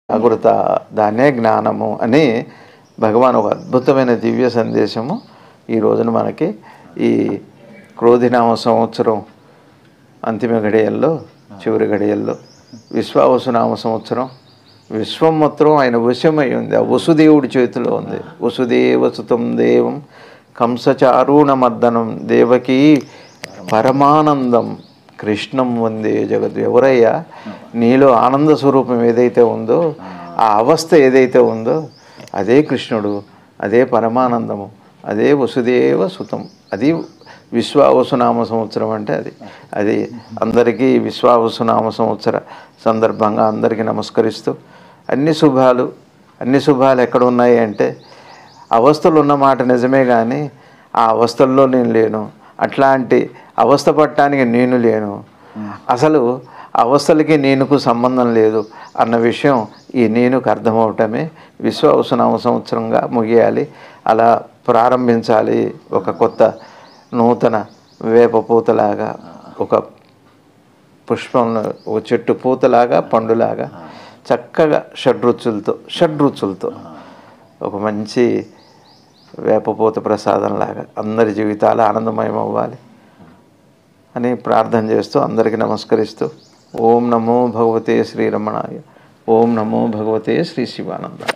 జాగృత దాన్నే జ్ఞానము అని భగవాన్ ఒక అద్భుతమైన దివ్య సందేశము ఈ రోజున మనకి ఈ క్రోధినామ సంవత్సరం అంతిమ ఘడియల్లో చివరి ఘడియల్లో విశ్వావసునామ సంవత్సరం విశ్వం మొత్తం ఆయన వశమై ఉంది. ఆ వసుదేవుడి చేతిలో ఉంది. వసుదేవసుతం దేవం కంసచారుణమర్దనం దేవకీ పరమానందం కృష్ణం వందే జగత్. ఎవరయ్యా నీలో ఆనంద స్వరూపం ఏదైతే ఉందో, ఆ అవస్థ ఏదైతే ఉందో అదే కృష్ణుడు, అదే పరమానందము, అదే వసుదేవ సుతం. అది విశ్వావసునామ సంవత్సరం అంటే అది అందరికీ విశ్వావసునామ సంవత్సర సందర్భంగా అందరికీ నమస్కరిస్తూ అన్ని శుభాలు ఎక్కడ ఉన్నాయి అంటే అవస్థలు ఉన్నమాట నిజమే, కానీ ఆ అవస్థల్లో నేను లేను, అట్లాంటి అవస్థ పట్టడానికి నేను లేను, అసలు అవస్థలకి నేనుకు సంబంధం లేదు అన్న విషయం ఈ నేనుకు అర్థమవటమే విశ్వావసునామ సంవత్సరంగా ముగియాలి. అలా ప్రారంభించాలి. ఒక కొత్త నూతన వేప పూతలాగా, ఒక పుష్పం, ఒక చెట్టు పూతలాగా, పండులాగా చక్కగా షడ్రుచులతో ఒక మంచి వేపపూత ప్రసాదంలాగా అందరి జీవితాలు ఆనందమయం అవ్వాలి అని ప్రార్థన చేస్తూ అందరికీ నమస్కరిస్తూ ఓం నమో భగవతే శ్రీరమణాయ, ఓం నమో భగవతే శ్రీ శివానందాయ.